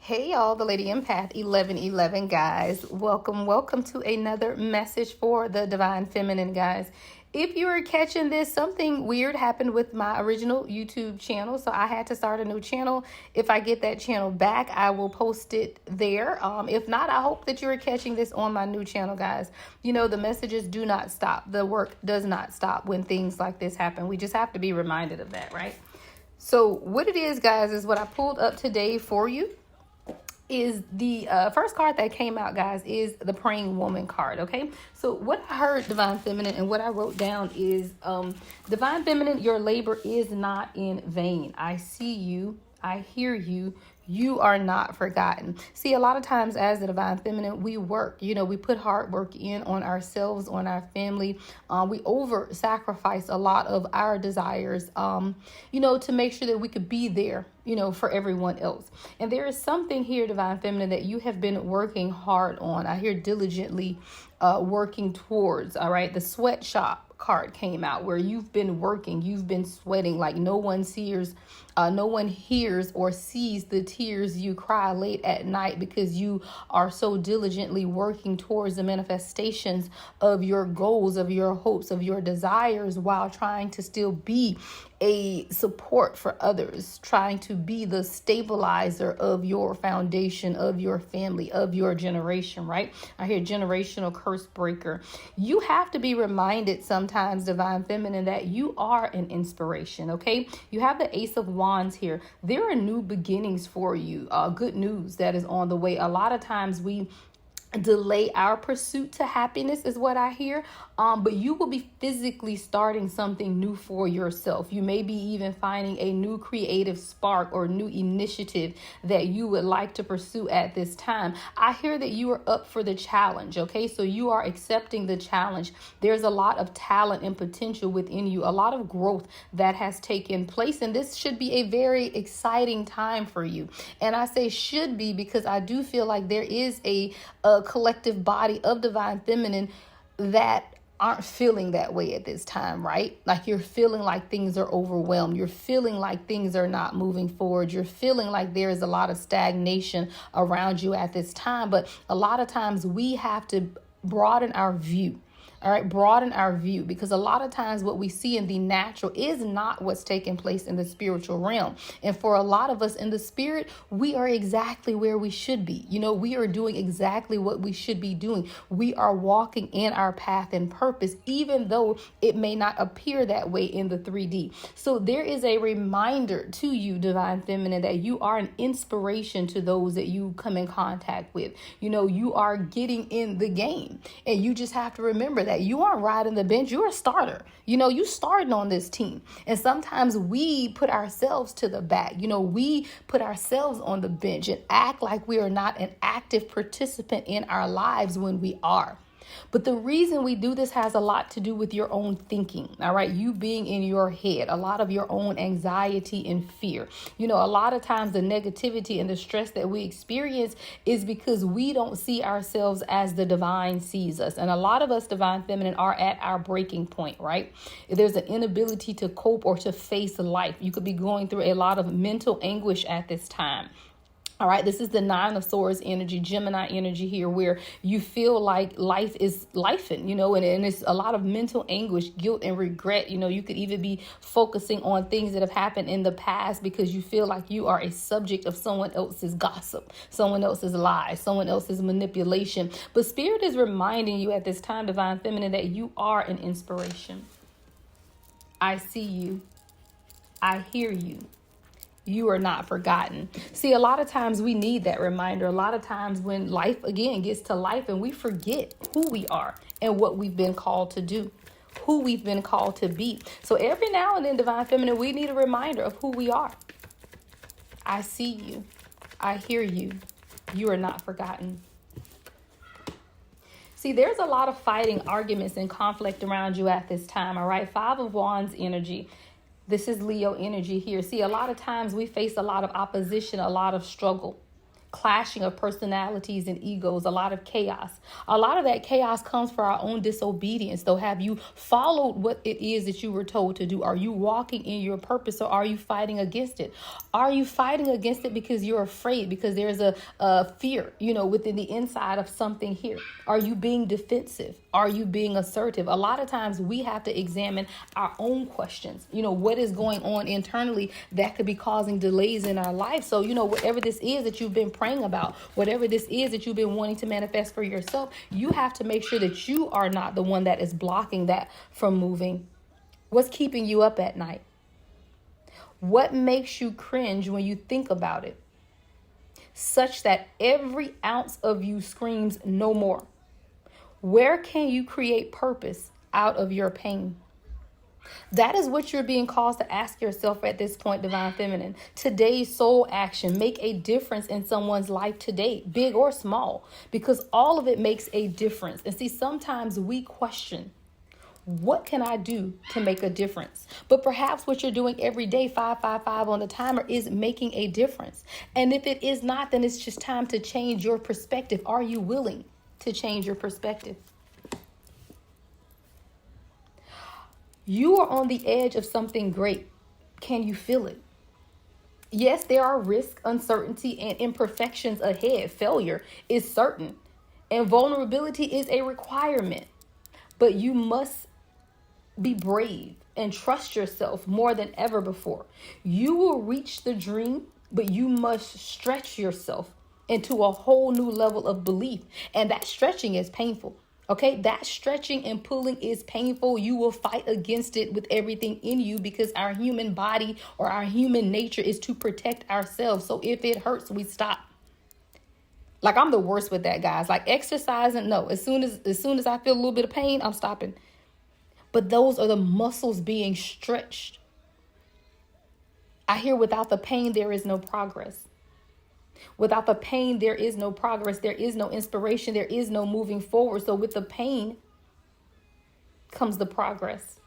Hey y'all, the Lady Empath 1111 guys. Welcome to another message for the Divine Feminine guys. If you are catching this, something weird happened with my original YouTube channel, so I had to start a new channel. If I get that channel back, I will post it there. If not, I hope that you are catching this on my new channel, guys. You know, the messages do not stop. The work does not stop when things like this happen. We just have to be reminded of that, right? So what it is, guys, is what I pulled up today for you. Is the first card that came out, guys, is the Praying Woman card. Okay, so what I heard, Divine Feminine, and what I wrote down is Divine Feminine, your labor is not in vain. I see you, I hear you, you are not forgotten. See, a lot of times as the Divine Feminine, we work, we put hard work in on ourselves, on our family. We over sacrifice a lot of our desires, to make sure that we could be there, for everyone else. And there is something here, Divine Feminine, that you have been working hard on. I hear diligently working towards, all right? The sweatshop card came out where you've been working, you've been sweating like no one hears or sees the tears you cry late at night because you are so diligently working towards the manifestations of your goals, of your hopes, of your desires, while trying to still be a support for others, trying to be the stabilizer of your foundation, of your family, of your generation, right? I hear generational curse breaker. You have to be reminded sometimes, Divine Feminine, that you are an inspiration, okay? You have the Ace of Wands here. There are new beginnings for you. Good news that is on the way. A lot of times we delay our pursuit to happiness is what I hear. But you will be physically starting something new for yourself. You may be even finding a new creative spark or new initiative that you would like to pursue at this time. I hear that you are up for the challenge. Okay, so you are accepting the challenge. There's a lot of talent and potential within you, a lot of growth that has taken place, and this should be a very exciting time for you. And I say should be because I do feel like there is a collective body of Divine Feminine that aren't feeling that way at this time, right? Like you're feeling like things are overwhelmed. You're feeling like things are not moving forward. You're feeling like there is a lot of stagnation around you at this time. But a lot of times we have to broaden our view. All right, broaden our view, because a lot of times what we see in the natural is not what's taking place in the spiritual realm. And for a lot of us in the spirit, we are exactly where we should be. We are doing exactly what we should be doing. We are walking in our path and purpose, even though it may not appear that way in the 3D. So there is a reminder to you, Divine Feminine, that you are an inspiration to those that you come in contact with. You are getting in the game, and you just have to remember that you aren't riding the bench. You're a starter. You starting on this team. And sometimes we put ourselves to the back. We put ourselves on the bench and act like we are not an active participant in our lives when we are. But the reason we do this has a lot to do with your own thinking, all right? You being in your head, a lot of your own anxiety and fear. A lot of times the negativity and the stress that we experience is because we don't see ourselves as the divine sees us. And a lot of us, Divine Feminine, are at our breaking point, right? If there's an inability to cope or to face life, you could be going through a lot of mental anguish at this time. All right, this is the 9 of Swords energy, Gemini energy here, where you feel like life is lifing, and it's a lot of mental anguish, guilt, and regret. You could even be focusing on things that have happened in the past because you feel like you are a subject of someone else's gossip, someone else's lies, someone else's manipulation. But Spirit is reminding you at this time, Divine Feminine, that you are an inspiration. I see you. I hear you. You are not forgotten. See, a lot of times we need that reminder. A lot of times when life again gets to life and we forget who we are and what we've been called to do, who we've been called to be. So every now and then, Divine Feminine, we need a reminder of who we are. I see you. I hear you. You are not forgotten. See, there's a lot of fighting, arguments, and conflict around you at this time. All right. 5 of Wands energy. This is Leo energy here. See, a lot of times we face a lot of opposition, a lot of struggle. clashing of personalities and egos, a lot of chaos. A lot of that chaos comes from our own disobedience. So have you followed what it is that you were told to do? Are you walking in your purpose, or are you fighting against it? Are you fighting against it because you're afraid, because there's a fear, within the inside of something here? Are you being defensive? Are you being assertive? A lot of times we have to examine our own questions. What is going on internally that could be causing delays in our life? So, whatever this is that you've been praying about, whatever this is that you've been wanting to manifest for yourself, you have to make sure that you are not the one that is blocking that from moving. What's keeping you up at night? What makes you cringe when you think about it, such that every ounce of you screams no more? Where can you create purpose out of your pain? That is what you're being caused to ask yourself at this point, Divine Feminine. Today's soul action. Make a difference in someone's life today, big or small, because all of it makes a difference. And see, sometimes we question, what can I do to make a difference? But perhaps what you're doing every day, 555 on the timer, is making a difference. And if it is not, then it's just time to change your perspective. Are you willing to change your perspective? You are on the edge of something great. Can you feel it? Yes, there are risks, uncertainty, and imperfections ahead. Failure is certain, and vulnerability is a requirement. But you must be brave and trust yourself more than ever before. You will reach the dream, but you must stretch yourself into a whole new level of belief. And that stretching is painful. Okay, that stretching and pulling is painful. You will fight against it with everything in you, because our human body or our human nature is to protect ourselves. So if it hurts, we stop. Like, I'm the worst with that, guys. Like, exercising, no. As soon as I feel a little bit of pain, I'm stopping. But those are the muscles being stretched. I hear without the pain, there is no progress. Without the pain, there is no progress. There is no inspiration. There is no moving forward. So with the pain comes the progress.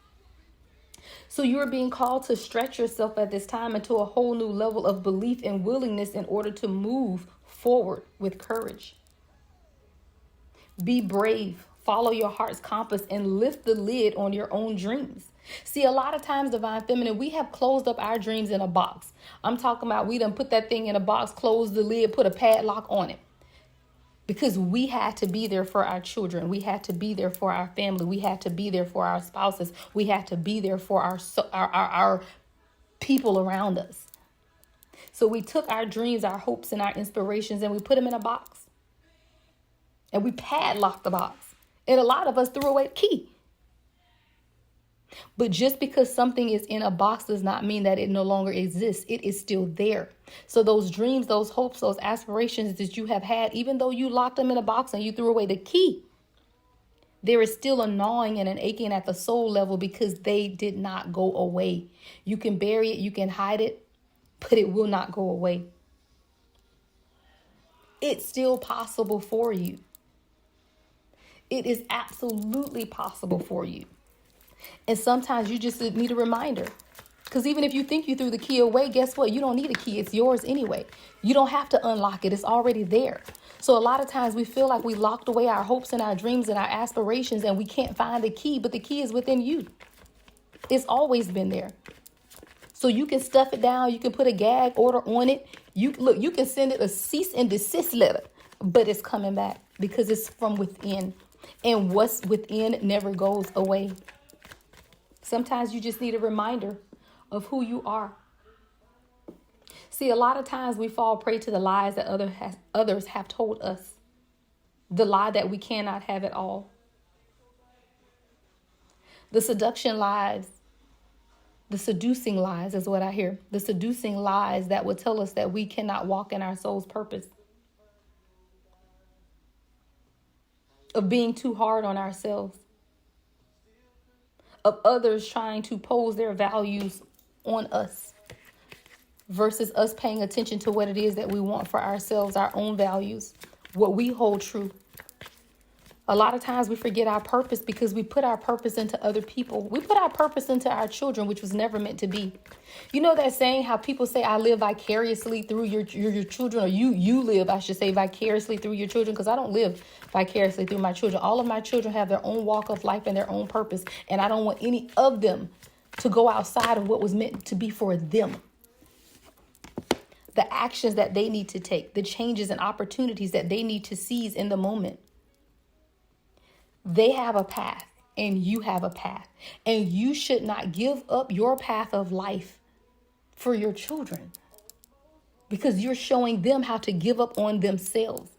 So you are being called to stretch yourself at this time into a whole new level of belief and willingness in order to move forward with courage. Be brave. Follow your heart's compass and lift the lid on your own dreams. See, a lot of times, Divine Feminine, we have closed up our dreams in a box. I'm talking about we done put that thing in a box, closed the lid, put a padlock on it. Because we had to be there for our children. We had to be there for our family. We had to be there for our spouses. We had to be there for our people around us. So we took our dreams, our hopes, and our inspirations, and we put them in a box. And we padlocked the box. And a lot of us threw away the key. But just because something is in a box does not mean that it no longer exists. It is still there. So those dreams, those hopes, those aspirations that you have had, even though you locked them in a box and you threw away the key, there is still a gnawing and an aching at the soul level because they did not go away. You can bury it, you can hide it, but it will not go away. It's still possible for you. It is absolutely possible for you. And sometimes you just need a reminder. Because even if you think you threw the key away, guess what? You don't need a key. It's yours anyway. You don't have to unlock it. It's already there. So a lot of times we feel like we locked away our hopes and our dreams and our aspirations and we can't find the key, but the key is within you. It's always been there. So you can stuff it down. You can put a gag order on it. You can send it a cease and desist letter, but it's coming back because it's from within. And what's within never goes away. Sometimes you just need a reminder of who you are. See, a lot of times we fall prey to the lies that others have told us. The lie that we cannot have it all. The seduction lies. The seducing lies is what I hear. The seducing lies that will tell us that we cannot walk in our soul's purpose. Of being too hard on ourselves. Of others trying to pose their values on us versus us paying attention to what it is that we want for ourselves, our own values, what we hold true. A lot of times we forget our purpose because we put our purpose into other people. We put our purpose into our children, which was never meant to be. You know that saying how people say, I live vicariously through your children, or you live, I should say, vicariously through your children, because I don't live vicariously through my children. All of my children have their own walk of life and their own purpose, and I don't want any of them to go outside of what was meant to be for them. The actions that they need to take, the changes and opportunities that they need to seize in the moment. They have a path and you have a path, and you should not give up your path of life for your children, because you're showing them how to give up on themselves.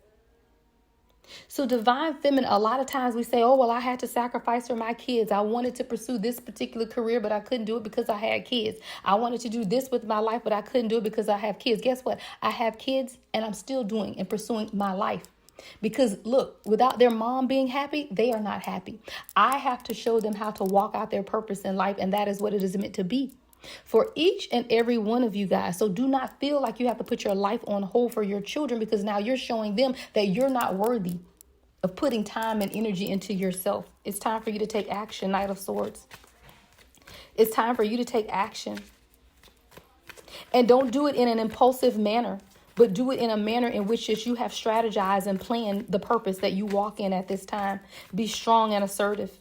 So divine feminine, a lot of times we say, oh, well, I had to sacrifice for my kids. I wanted to pursue this particular career, but I couldn't do it because I had kids. I wanted to do this with my life, but I couldn't do it because I have kids. Guess what? I have kids and I'm still doing and pursuing my life. Because look, without their mom being happy, they are not happy. I have to show them how to walk out their purpose in life. And that is what it is meant to be for each and every one of you guys. So do not feel like you have to put your life on hold for your children, because now you're showing them that you're not worthy of putting time and energy into yourself. It's time for you to take action, Knight of Swords. It's time for you to take action. And don't do it in an impulsive manner, but do it in a manner in which you have strategized and planned the purpose that you walk in at this time. Be strong and assertive.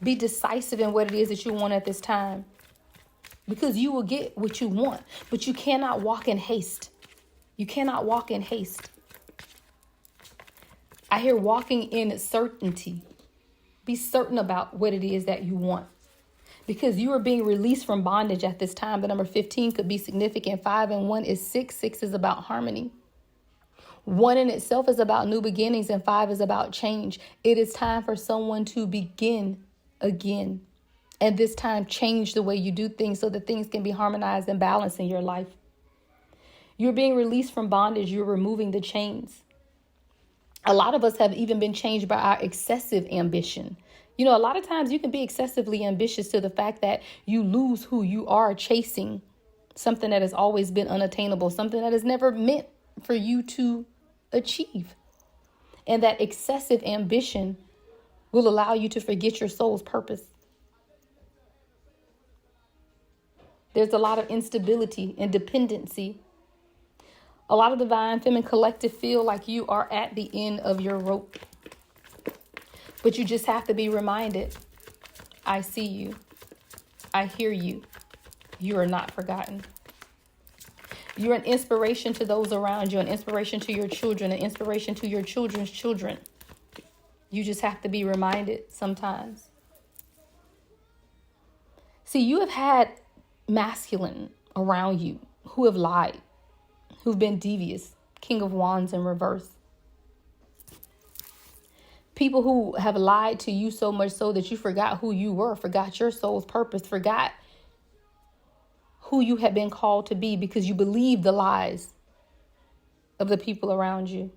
Be decisive in what it is that you want at this time, because you will get what you want, but you cannot walk in haste. You cannot walk in haste. I hear walking in certainty. Be certain about what it is that you want, because you are being released from bondage at this time. The number 15 could be significant. 5 and 1 is 6. 6 is about harmony. 1 in itself is about new beginnings, and 5 is about change. It is time for someone to begin again. And this time change the way you do things so that things can be harmonized and balanced in your life. You're being released from bondage. You're removing the chains. A lot of us have even been changed by our excessive ambition. You know, a lot of times you can be excessively ambitious to the fact that you lose who you are, chasing something that has always been unattainable, something that is never meant for you to achieve. And that excessive ambition will allow you to forget your soul's purpose. There's a lot of instability and dependency. A lot of divine feminine collective feel like you are at the end of your rope. But you just have to be reminded, I see you. I hear you. You are not forgotten. You're an inspiration to those around you, an inspiration to your children, an inspiration to your children's children. You just have to be reminded sometimes. See, you have had masculine around you who have lied, who've been devious. King of Wands in reverse. People who have lied to you so much so that you forgot who you were, forgot your soul's purpose, forgot who you had been called to be, because you believed the lies of the people around you.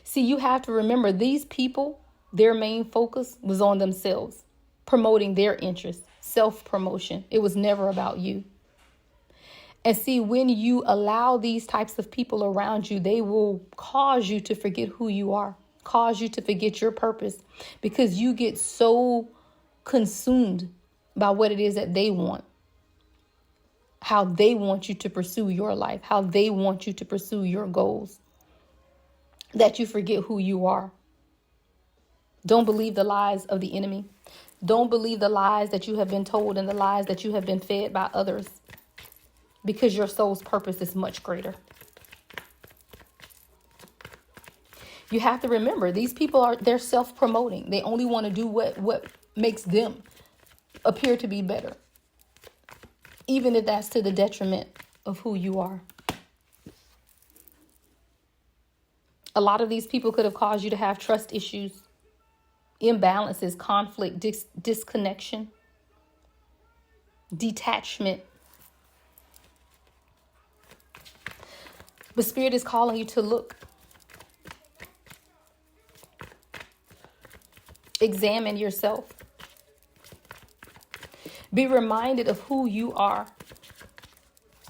See, you have to remember, these people, their main focus was on themselves, promoting their interests, self-promotion. It was never about you. And see, when you allow these types of people around you, they will cause you to forget who you are, cause you to forget your purpose, because you get so consumed by what it is that they want, how they want you to pursue your life, how they want you to pursue your goals, that you forget who you are. Don't believe the lies of the enemy. Don't believe the lies that you have been told and the lies that you have been fed by others, because your soul's purpose is much greater. You have to remember, these people they're self-promoting. They only want to do what makes them appear to be better, even if that's to the detriment of who you are. A lot of these people could have caused you to have trust issues, imbalances, conflict, disconnection, detachment. But Spirit is calling you to look. Examine yourself. Be reminded of who you are.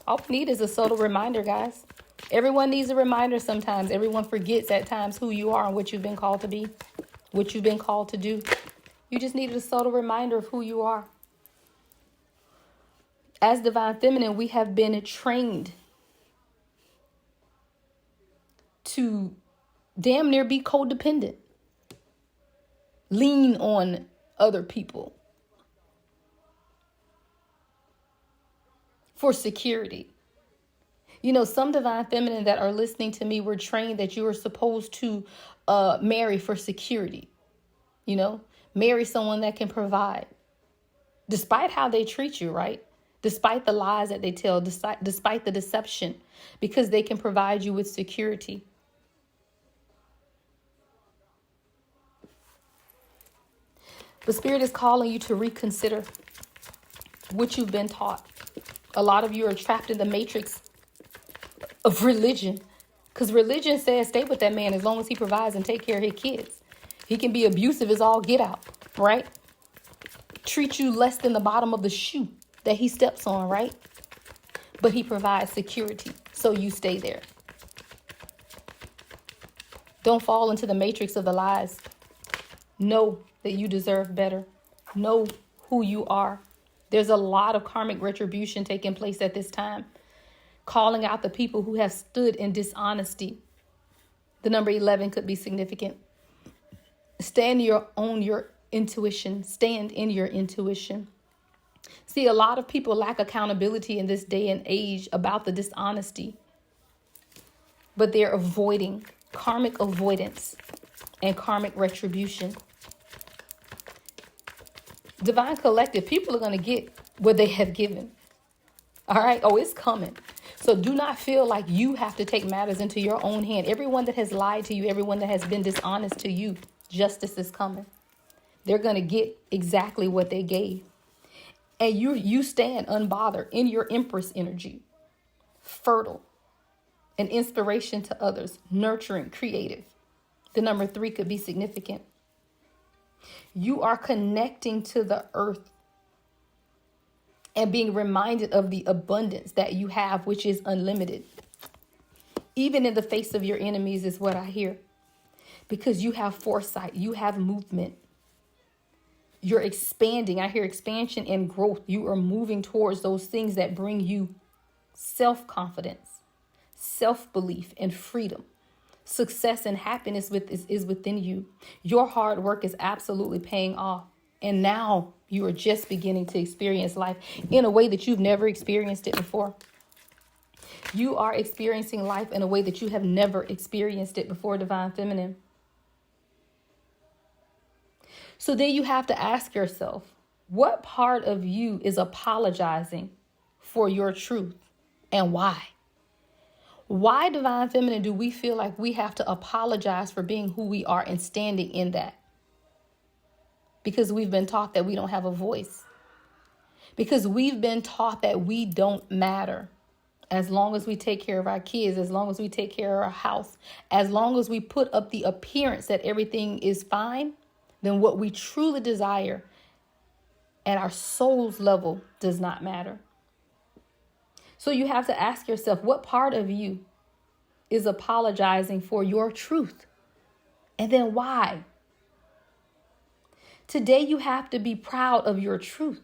All we need is a subtle reminder, guys. Everyone needs a reminder sometimes. Everyone forgets at times who you are and what you've been called to be, what you've been called to do. You just needed a subtle reminder of who you are. As divine feminine, we have been trained to damn near be codependent, lean on other people for security. You know, some divine feminine that are listening to me were trained that you are supposed to marry for security. You know, marry someone that can provide, despite how they treat you, right? Despite the lies that they tell, despite the deception, because they can provide you with security. The Spirit is calling you to reconsider what you've been taught. A lot of you are trapped in the matrix of religion, because religion says stay with that man as long as he provides and take care of his kids. He can be abusive as all get out, right? Treat you less than the bottom of the shoe that he steps on, right? But he provides security, so you stay there. Don't fall into the matrix of the lies. Know that you deserve better. Know who you are. There's a lot of karmic retribution taking place at this time, calling out the people who have stood in dishonesty. The number 11 could be significant. Stand your intuition. Stand in your intuition. See, a lot of people lack accountability in this day and age about the dishonesty, but they're avoiding karmic avoidance and karmic retribution. Divine collective, people are going to get what they have given. All right. Oh, it's coming. So do not feel like you have to take matters into your own hand. Everyone that has lied to you, everyone that has been dishonest to you, justice is coming. They're going to get exactly what they gave. And you stand unbothered in your Empress energy, fertile, an inspiration to others, nurturing, creative. The number 3 could be significant. You are connecting to the earth and being reminded of the abundance that you have, which is unlimited. Even in the face of your enemies is what I hear. Because you have foresight, you have movement. You're expanding. I hear expansion and growth. You are moving towards those things that bring you self-confidence, self-belief, and freedom. Success and happiness is within you. Your hard work is absolutely paying off. And now you are just beginning to experience life in a way that you've never experienced it before. You are experiencing life in a way that you have never experienced it before, Divine Feminine. So then you have to ask yourself, what part of you is apologizing for your truth and why? Why, Divine Feminine, do we feel like we have to apologize for being who we are and standing in that? Because we've been taught that we don't have a voice. Because we've been taught that we don't matter. As long as we take care of our kids, as long as we take care of our house, as long as we put up the appearance that everything is fine, then what we truly desire at our soul's level does not matter. So you have to ask yourself, what part of you is apologizing for your truth? And then why? Today you have to be proud of your truth.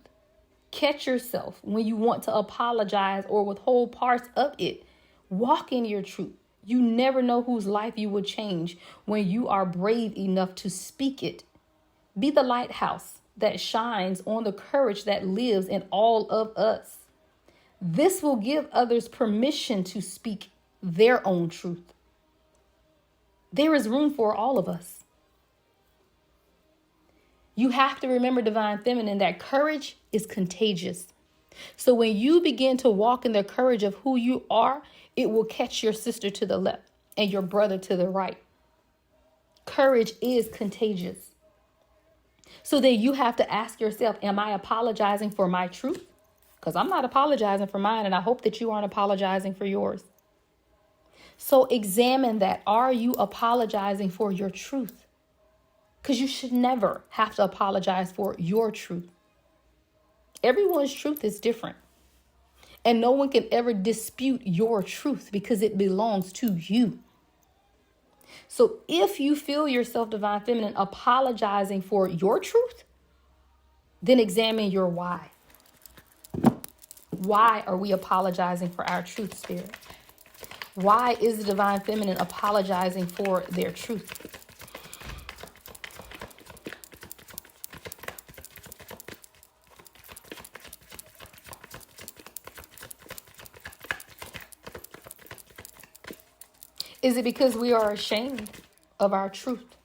Catch yourself when you want to apologize or withhold parts of it. Walk in your truth. You never know whose life you will change when you are brave enough to speak it. Be the lighthouse that shines on the courage that lives in all of us. This will give others permission to speak their own truth. There is room for all of us. You have to remember, Divine Feminine, that courage is contagious. So when you begin to walk in the courage of who you are, it will catch your sister to the left and your brother to the right. Courage is contagious. So then you have to ask yourself, am I apologizing for my truth? Because I'm not apologizing for mine, and I hope that you aren't apologizing for yours. So examine that. Are you apologizing for your truth? Because you should never have to apologize for your truth. Everyone's truth is different. And no one can ever dispute your truth because it belongs to you. So if you feel yourself, divine feminine, apologizing for your truth, then examine your why. Why are we apologizing for our truth, spirit? Why is the divine feminine apologizing for their truth? Is it because we are ashamed of our truth?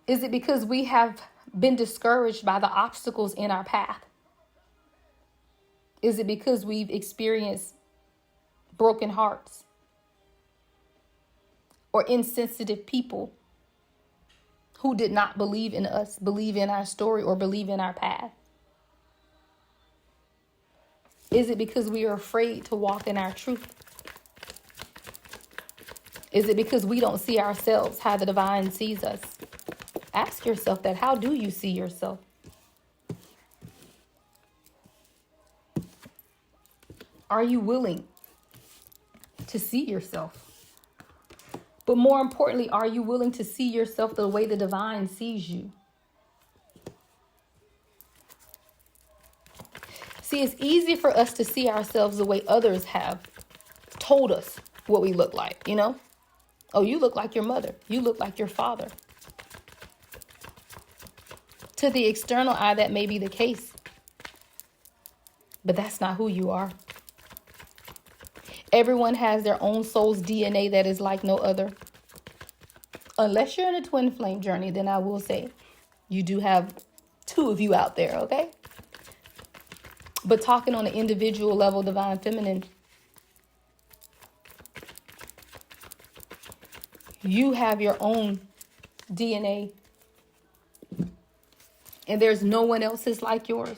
Is it because we have been discouraged by the obstacles in our path? Is it because we've experienced broken hearts or insensitive people who did not believe in us, believe in our story, or believe in our path? Is it because we are afraid to walk in our truth? Is it because we don't see ourselves how the divine sees us? Ask yourself that. How do you see yourself? Are you willing to see yourself? But more importantly, are you willing to see yourself the way the divine sees you? See, it's easy for us to see ourselves the way others have told us what we look like, you know? Oh, you look like your mother. You look like your father. To the external eye, that may be the case. But that's not who you are. Everyone has their own soul's DNA that is like no other. Unless you're in a twin flame journey, then I will say you do have two of you out there, okay? But talking on an individual level, divine feminine, you have your own DNA. And there's no one else's like yours.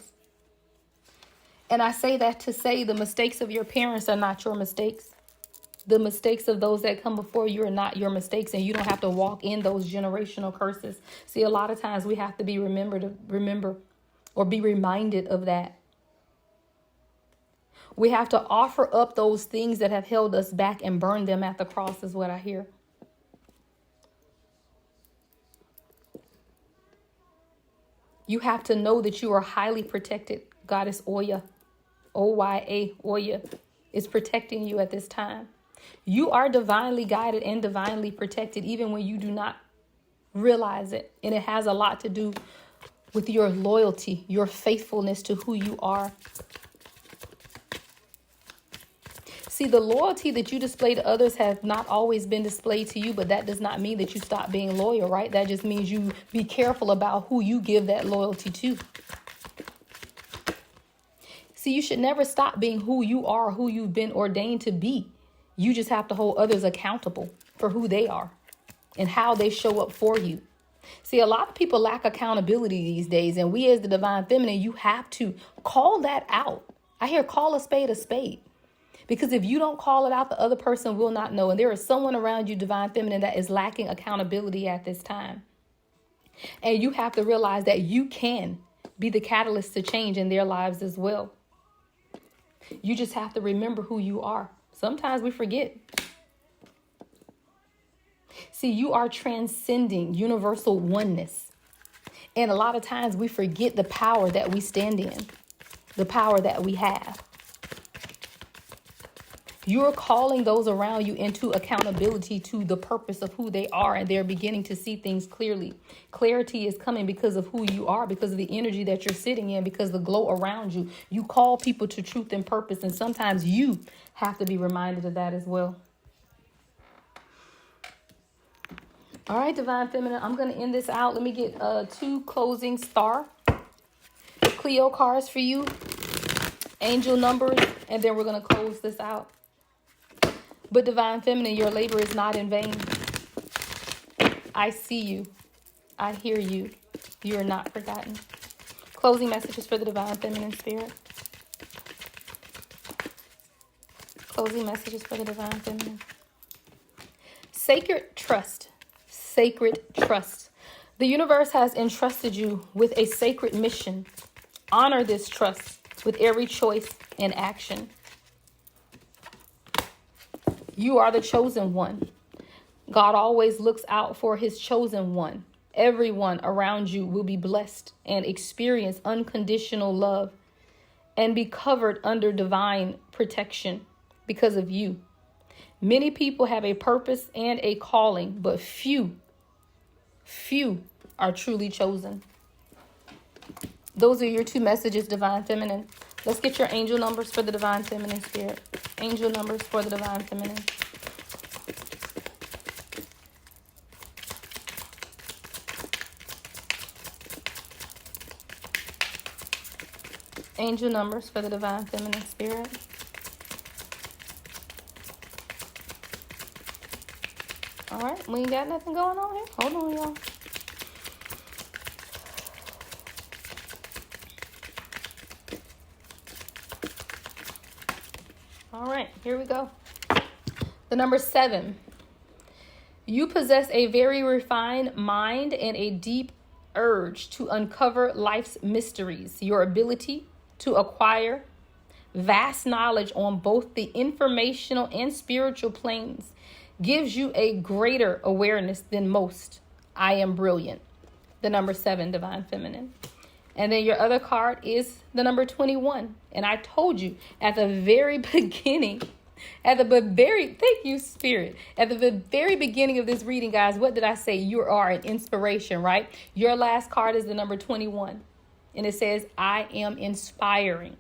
And I say that to say the mistakes of your parents are not your mistakes. The mistakes of those that come before you are not your mistakes, and you don't have to walk in those generational curses. See, a lot of times we have to be remember or be reminded of that. We have to offer up those things that have held us back and burn them at the cross, is what I hear. You have to know that you are highly protected. Goddess Oya, Oya, Oya, is protecting you at this time. You are divinely guided and divinely protected, even when you do not realize it. And it has a lot to do with your loyalty, your faithfulness to who you are. See, the loyalty that you display to others has not always been displayed to you, but that does not mean that you stop being loyal, right? That just means you be careful about who you give that loyalty to. See, you should never stop being who you are, who you've been ordained to be. You just have to hold others accountable for who they are and how they show up for you. See, a lot of people lack accountability these days, and we as the divine feminine, you have to call that out. I hear call a spade a spade. Because if you don't call it out, the other person will not know. And there is someone around you, divine feminine, that is lacking accountability at this time. And you have to realize that you can be the catalyst to change in their lives as well. You just have to remember who you are. Sometimes we forget. See, you are transcending universal oneness. And a lot of times we forget the power that we stand in, the power that we have. You're calling those around you into accountability to the purpose of who they are, and they're beginning to see things clearly. Clarity is coming because of who you are, because of the energy that you're sitting in, because the glow around you. You call people to truth and purpose, and sometimes you have to be reminded of that as well. All right, divine feminine, I'm going to end this out. Let me get 2 closing star Cleo cards for you, angel numbers, and then we're going to close this out. But divine feminine, your labor is not in vain. I see you. I hear you. You are not forgotten. Closing messages for the divine feminine spirit. Closing messages for the divine feminine. Sacred trust. Sacred trust. The universe has entrusted you with a sacred mission. Honor this trust with every choice and action. You are the chosen one. God always looks out for his chosen one. Everyone around you will be blessed and experience unconditional love and be covered under divine protection because of you. Many people have a purpose and a calling, but few are truly chosen. Those are your two messages, Divine Feminine. Let's get your angel numbers for the Divine Feminine Spirit. Angel numbers for the Divine Feminine. Angel numbers for the Divine Feminine Spirit. All right, we ain't got nothing going on here. Hold on, y'all. All right, here we go. The number 7. You possess a very refined mind and a deep urge to uncover life's mysteries. Your ability to acquire vast knowledge on both the informational and spiritual planes gives you a greater awareness than most. I am brilliant. The number 7, Divine Feminine. And then your other card is the number 21. And I told you at the very beginning, thank you, Spirit. At the very beginning of this reading, guys, what did I say? You are an inspiration, right? Your last card is the number 21. And it says, I am inspiring.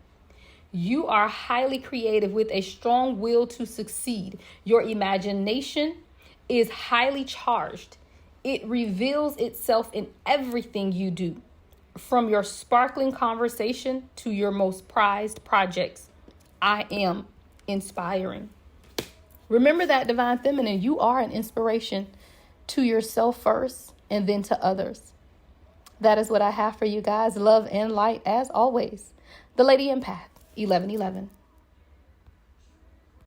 You are highly creative with a strong will to succeed. Your imagination is highly charged. It reveals itself in everything you do, from your sparkling conversation to your most prized projects. I am inspiring. Remember that, Divine Feminine, you are an inspiration to yourself first and then to others. That is what I have for you guys. Love and light as always. The Lady Empath, 1111.